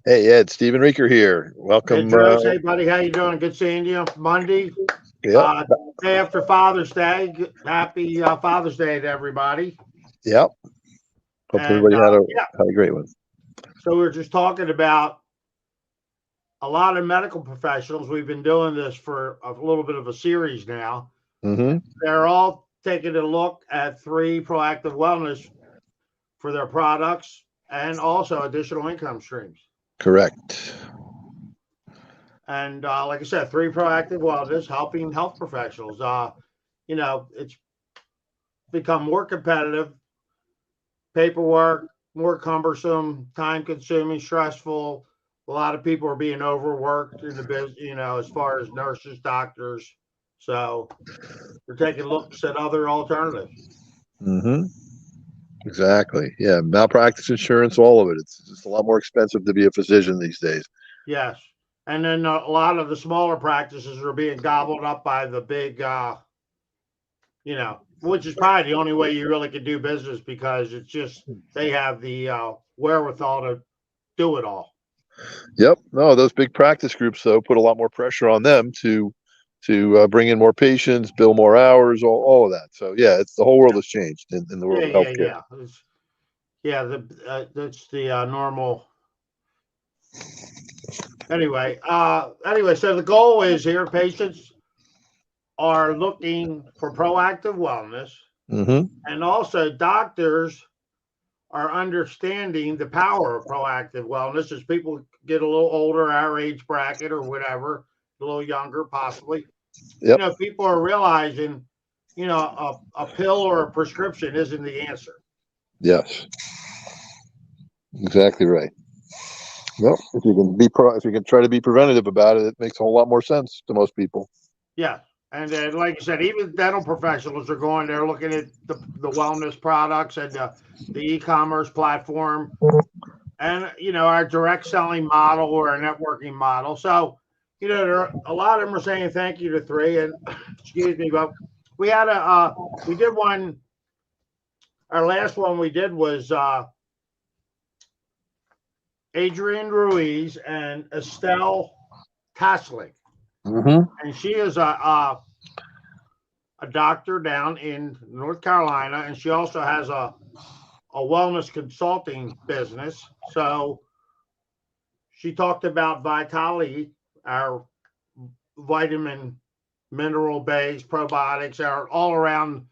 Hey Ed, Stephen Reeker here. Hey, Welcome. Joe. Hey, buddy. How you doing? Good seeing you. Monday, Yep, uh, day after Father's Day. Happy Father's Day to everybody. yep. Hope And everybody yeah, had a great one. so we are just talking about a lot of medical professionals. We've been doing this for a little bit of a series now. Mm-hmm. They're all taking a look at 3 proactive wellness for their products and also additional income streams. Correct. And like I said, 3 proactive wellness helping health professionals. It's become more competitive, paperwork, more cumbersome, time consuming, stressful. A lot of people are being overworked in the business, as far as nurses, doctors. So we're taking looks at other alternatives. Mm-hmm. Exactly. Yeah, malpractice insurance, all of it. It's just a lot more expensive to be a physician these days. Yes. And then a lot of the smaller practices are being gobbled up by the big, which is probably the only way you really can do business because it's just they have the wherewithal to do it all. Yep. No, those big practice groups though put a lot more pressure on them to bring in more patients, bill more hours, all of that. So yeah, it's the whole world has changed in the world Yeah, of yeah, healthcare. yeah. That's the normal. Anyway, so the goal is here patients are looking for proactive wellness, Mm-hmm. and also doctors are understanding the power of proactive wellness as people get a little older, our age bracket or whatever, a little younger possibly. Yep. People are realizing, a pill or a prescription isn't the answer. Yes. Exactly right. Well, if you can try to be preventative about it, it makes a whole lot more sense to most people. Yeah. And then, like I said, even dental professionals are going there looking at the wellness products and the e-commerce platform and, our direct selling model or a networking model. So, a lot of them are saying thank you to 3. And excuse me, but we had we did one. Our last one we did was Adrienne Ruiz and Estelle Taslik. Mm-hmm. And she is a doctor down in North Carolina, and she also has a wellness consulting business. So she talked about Vitality, our vitamin, mineral based probiotics, are all around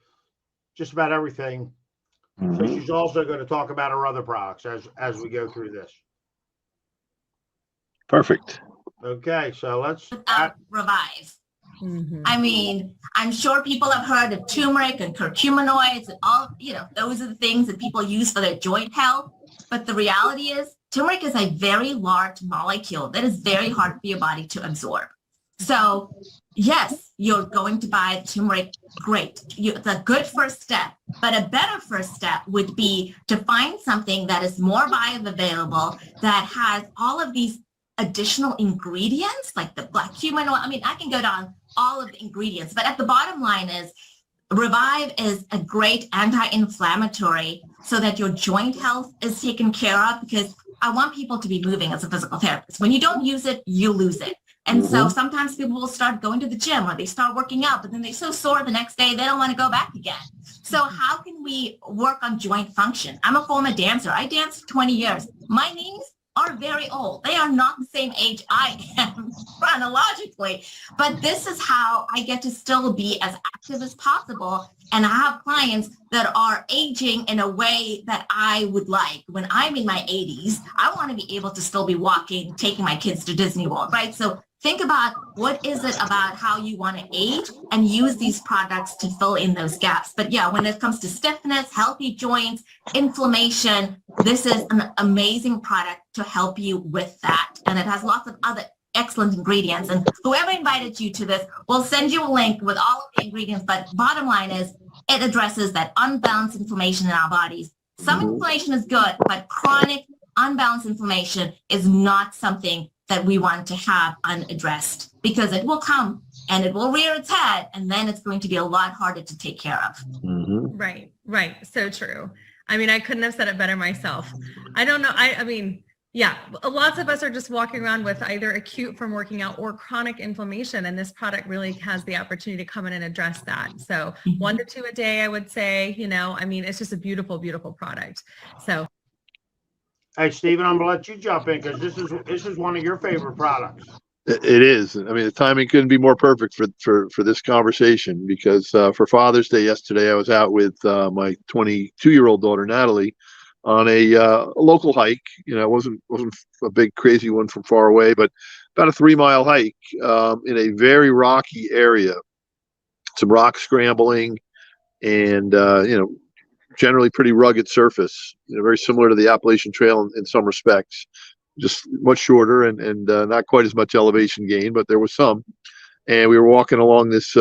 just about everything. So Mm-hmm. she's also going to talk about her other products as we go through this. Perfect. Okay, so let's Revive. I mean, I'm sure people have heard of turmeric and curcuminoids and all, those are the things that people use for their joint health. But the reality is turmeric is a very large molecule that is very hard for your body to absorb. So yes, you're going to buy turmeric. Great. It's a good first step, but a better first step would be to find something that is more bioavailable, that has all of these additional ingredients like the black cumin oil. I mean, I can go down all of the ingredients, but at the bottom line is Revive is a great anti-inflammatory so that your joint health is taken care of, because I want people to be moving as a physical therapist. When you don't use it, you lose it. And so sometimes people will start going to the gym or they start working out, but then they're so sore the next day, they don't want to go back again. So how can we work on joint function? I'm a former dancer. I danced for 20 years. My knees are very old. They are not the same age I am chronologically, but this is how I get to still be as active as possible. And I have clients that are aging in a way that I would like. When I'm in my 80s, I want to be able to still be walking, taking my kids to Disney World, right? So think about what is it about how you want to age and use these products to fill in those gaps. But yeah, when it comes to stiffness, healthy joints, inflammation, this is an amazing product to help you with that. And it has lots of other excellent ingredients. And whoever invited you to this will send you a link with all of the ingredients. But bottom line is it addresses that unbalanced inflammation in our bodies. Some inflammation is good, but chronic unbalanced inflammation is not something that we want to have unaddressed, because it will come and it will rear its head, and then it's going to be a lot harder to take care of. Right. So true. I mean, I couldn't have said it better myself. I don't know. I mean, Yeah, lots of us are just walking around with either acute from working out or chronic inflammation, and this product really has the opportunity to come in and address that. So 1 to 2 a day, I would say, I mean, it's just a beautiful, beautiful product. So. Hey, Stephen, I'm gonna let you jump in because this is one of your favorite products. It is. I mean, the timing couldn't be more perfect for this conversation because for Father's Day yesterday, I was out with my 22-year-old daughter Natalie on a local hike. It wasn't a big crazy one from far away, but about a 3-mile hike in a very rocky area. Some rock scrambling, and generally pretty rugged surface. Very similar to the Appalachian Trail in some respects, just much shorter and not quite as much elevation gain, but there was some. And we were walking along this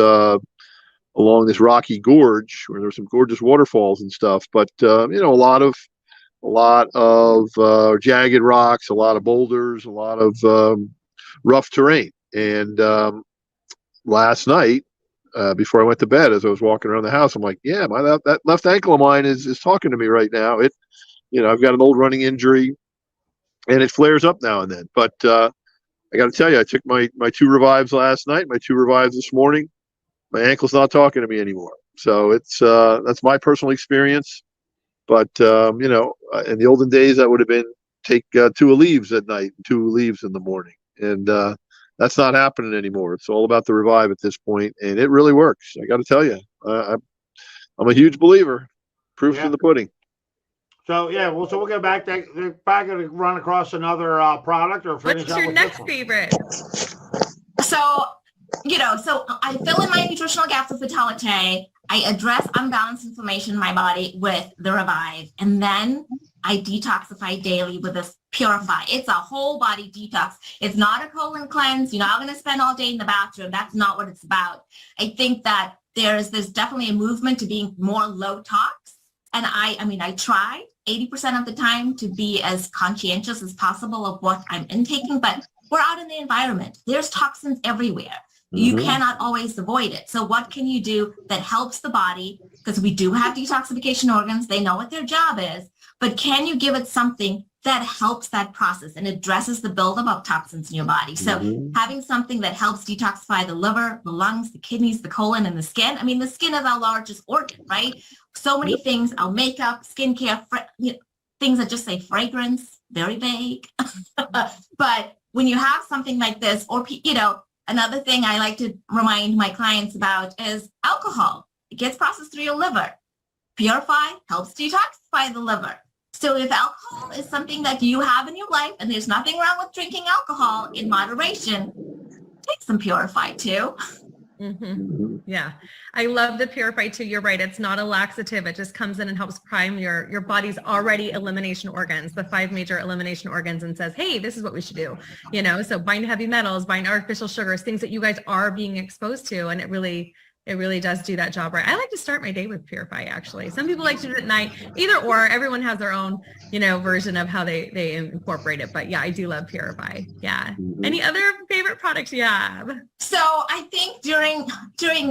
rocky gorge where there were some gorgeous waterfalls and stuff, but a lot of jagged rocks, a lot of boulders, a lot of rough terrain. And last night, before I went to bed, as I was walking around the house, I'm like, yeah, that left ankle of mine is talking to me right now. I've got an old running injury, and it flares up now and then. But I got to tell you, I took my 2 revives last night, my 2 revives this morning. My ankle's not talking to me anymore. So that's my personal experience. But in the olden days, that would have been take 2 leaves at night, 2 leaves in the morning, and that's not happening anymore. It's all about the revive at this point, and it really works. I got to tell you, I'm a huge believer. Proof's in the pudding. So so we'll go back. They're back to run across another product or finish. What's your next favorite? So I fill in my nutritional gaps with Vitality. I address unbalanced inflammation in my body with the Revive, and then I detoxify daily with this Purify. It's a whole body detox. It's not a colon cleanse. You're not going to spend all day in the bathroom. That's not what it's about. I think that there's definitely a movement to being more low tox. And I try 80% of the time to be as conscientious as possible of what I'm intaking, but we're out in the environment. There's toxins everywhere. You cannot always avoid it. So what can you do that helps the body? Because we do have detoxification organs. They know what their job is. But can you give it something that helps that process and addresses the buildup of toxins in your body? So having something that helps detoxify the liver, the lungs, the kidneys, the colon, and the skin. I mean, the skin is our largest organ, right? So many things, our makeup, skincare, things that just say fragrance, very vague. But when you have something like this, or, another thing I like to remind my clients about is alcohol. It gets processed through your liver. Purify helps detoxify the liver. So if alcohol is something that you have in your life, and there's nothing wrong with drinking alcohol in moderation, take some Purify too. Yeah, I love the Purify too. You're right. It's not a laxative. It just comes in and helps prime your body's already elimination organs, the 5 major elimination organs, and says, hey, this is what we should do. So bind heavy metals, bind artificial sugars, things that you guys are being exposed to. And it really does do that job right. I like to start my day with Purify, actually. Some people like to do it at night, either or. Everyone has their own, version of how they incorporate it. But yeah, I do love Purify. Yeah. Any other favorite products you have? So I think during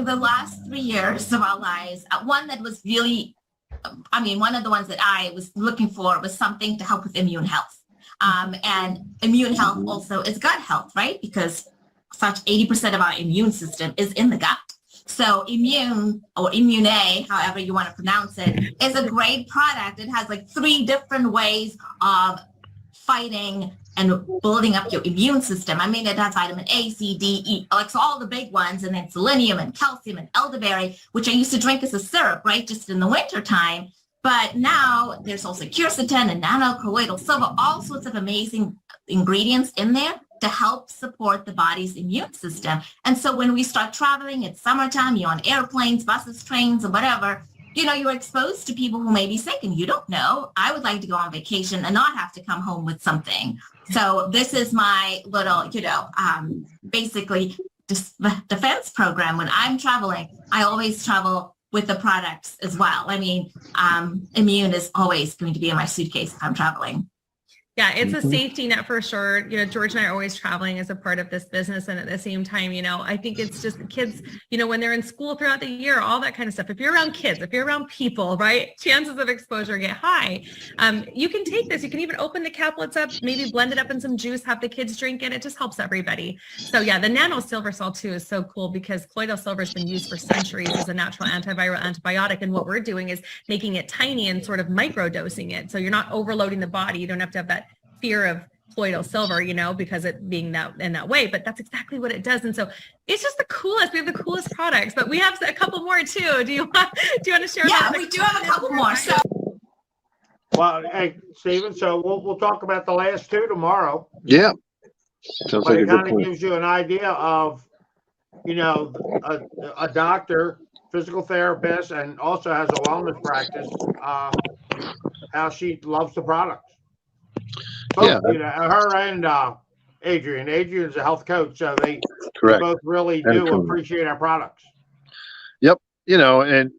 the last 3 years of our lives, one that was really, one of the ones that I was looking for was something to help with immune health. And immune health also is gut health, right? Because such 80% of our immune system is in the gut. So Immune, or Immune, however you want to pronounce it, is a great product. It has 3 different ways of fighting and building up your immune system. It has vitamin A, C, D, E, so all the big ones, and then selenium and calcium and elderberry, which I used to drink as a syrup, right, just in the winter time. But now there's also quercetin and nanocolloidal silver, all sorts of amazing ingredients in there to help support the body's immune system. And so when we start traveling, it's summertime, you're on airplanes, buses, trains, or whatever, you're exposed to people who may be sick and you don't know. I would like to go on vacation and not have to come home with something. So this is my little, basically defense program. When I'm traveling, I always travel with the products as well. Immune is always going to be in my suitcase if I'm traveling. Yeah, it's a safety net for sure. George and I are always traveling as a part of this business. And at the same time, I think it's just kids, when they're in school throughout the year, all that kind of stuff. If you're around kids, if you're around people, right, chances of exposure get high. You can take this. You can even open the caplets up, maybe blend it up in some juice, have the kids drink it. It just helps everybody. So yeah, the nano silver cell too is so cool because colloidal silver has been used for centuries as a natural antiviral antibiotic. And what we're doing is making it tiny and sort of micro dosing it. So you're not overloading the body. You don't have to have that fear of colloidal silver, because it being that in that way, but that's exactly what it does. And so it's just the coolest. We have the coolest products, but we have a couple more too. Do you want to share? Yeah, we do have a couple more. So, well, hey, Stephen, so we'll talk about the last two tomorrow. Yeah. Sounds but like it a good kind of point. gives you an idea of, a doctor, physical therapist, and also has a wellness practice, how she loves the product. Both, Yeah. her and Adrian. Adrian's a health coach, so they both really do appreciate our products. Yep. And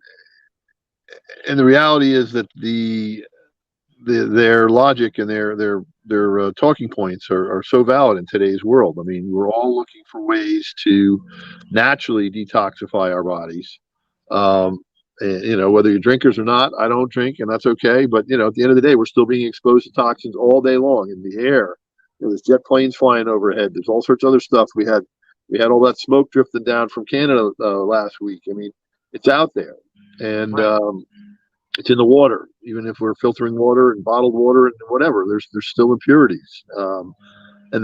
the reality is that their logic and their talking points are so valid in today's world. I mean, we're all looking for ways to naturally detoxify our bodies. And, whether you're drinkers or not, I don't drink, and that's okay. But at the end of the day, we're still being exposed to toxins all day long in the air. There's jet planes flying overhead. There's all sorts of other stuff. We had all that smoke drifting down from Canada last week. I mean, it's out there, and it's in the water. Even if we're filtering water and bottled water and whatever, there's still impurities. And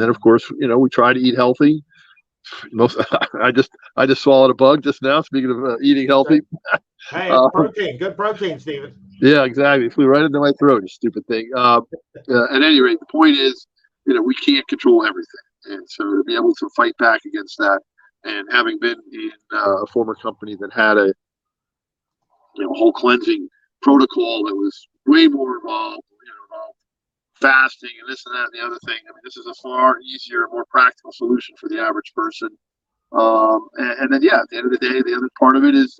then, of course, we try to eat healthy. I just swallowed a bug just now. Speaking of eating healthy. Hey, protein, good protein, Stephen. Yeah, exactly. It flew right into my throat, you stupid thing. At any rate, the point is, we can't control everything. And so to be able to fight back against that, and having been in a former company that had a whole cleansing protocol that was way more involved, fasting and this and that and the other thing. I mean, this is a far easier, more practical solution for the average person. And then, at the end of the day, the other part of it is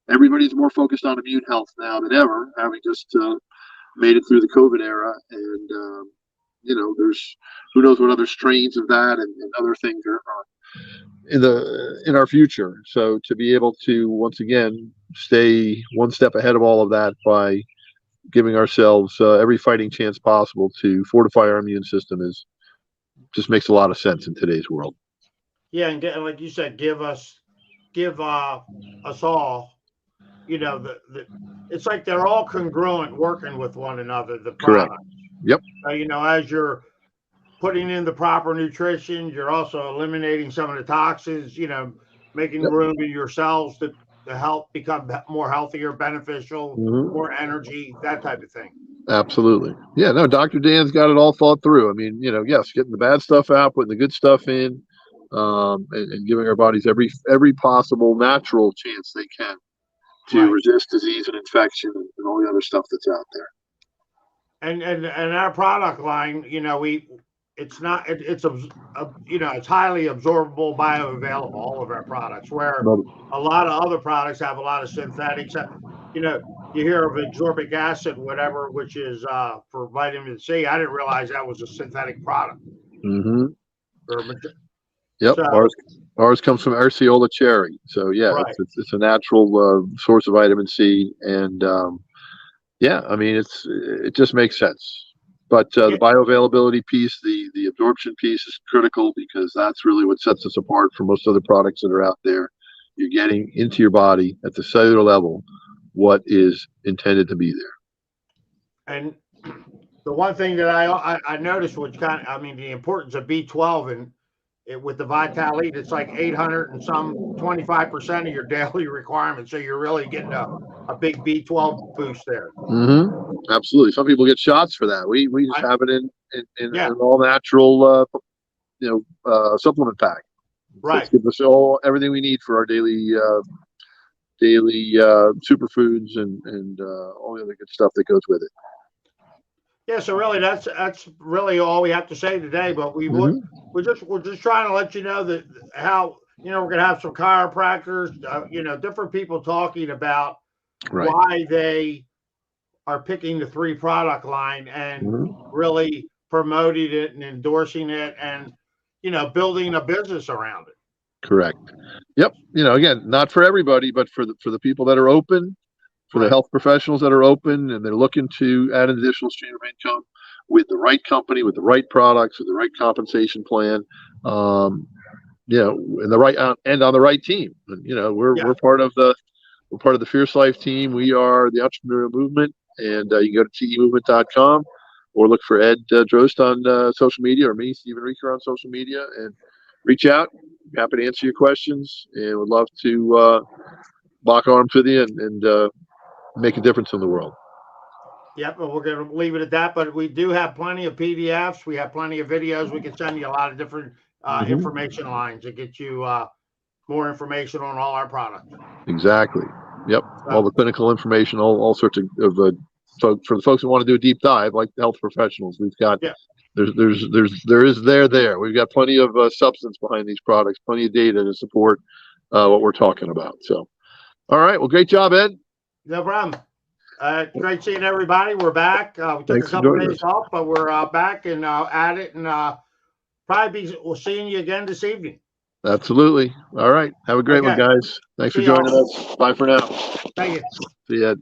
everybody's more focused on immune health now than ever, having just made it through the COVID era. And, there's who knows what other strains of that and other things are in our future. So to be able to, once again, stay one step ahead of all of that by giving ourselves every fighting chance possible to fortify our immune system just makes a lot of sense in today's world. Yeah, and like you said, give us all, it's like they're all congruent, working with one another. The products. Correct. Yep. As you're putting in the proper nutrition, you're also eliminating some of the toxins. Making room in your cells to help become more healthier, beneficial, more energy, that type of thing. Absolutely. Yeah, no, Dr. Dan's got it all thought through. I mean, yes, getting the bad stuff out, putting the good stuff in, and giving our bodies every possible natural chance they can to resist disease and infection and all the other stuff that's out there. And our product line, it's highly absorbable, bioavailable, all of our products, where a lot of other products have a lot of synthetics. You hear of ascorbic acid, whatever, which is for vitamin C. I didn't realize that was a synthetic product. Yep. So, ours comes from Arceola cherry. So it's a natural source of vitamin C, and I mean, it just makes sense. But the bioavailability piece, the absorption piece is critical, because that's really what sets us apart from most other products that are out there. You're getting into your body at the cellular level what is intended to be there. And the one thing that I noticed, which the importance of B12 and with the Vitality, it's like 800 and some 25% of your daily requirement. So you're really getting a big B12 boost there. Absolutely. Some people get shots for that. We just have it in an all natural, supplement pack. Right. So it gives us everything we need for our daily superfoods and all the other good stuff that goes with it. Yeah, so really that's really all we have to say today. But we're just trying to let you know that how we're going to have some chiropractors, different people talking about why they are picking the 3 product line and Mhm. really promoting it and endorsing it and, building a business around it. Correct. Yep. Again, not for everybody, but for the people that are open, for the Right. health professionals that are open and they're looking to add an additional stream of income with the right company, with the right products, with the right compensation plan, and the right and on the right team. And we're part of the Fierce Life team. We are the entrepreneurial movement, and you can go to temovement.com or look for Ed Drost on social media, or me, Stephen Reeker, on social media, and reach out. Happy to answer your questions, and would love to lock arms with you and make a difference in the world. Yep, but we're going to leave it at that. But we do have plenty of PDFs. We have plenty of videos. We can send you a lot of different information lines to get you more information on all our products. Exactly. Yep. So, all the clinical information, all sorts of folks, for the folks who want to do a deep dive, like the health professionals. We've got there. We've got plenty of substance behind these products, plenty of data to support what we're talking about. So, all right. Well, great job, Ed. No problem. Great seeing everybody. We're back. We took Thanks a for couple joining days us. off, but we're back and at it, and we'll seeing you again this evening. Absolutely. All right. Have a great one, guys. Thanks for See y'all. joining us. Bye for now. Thank you. See you, Ed.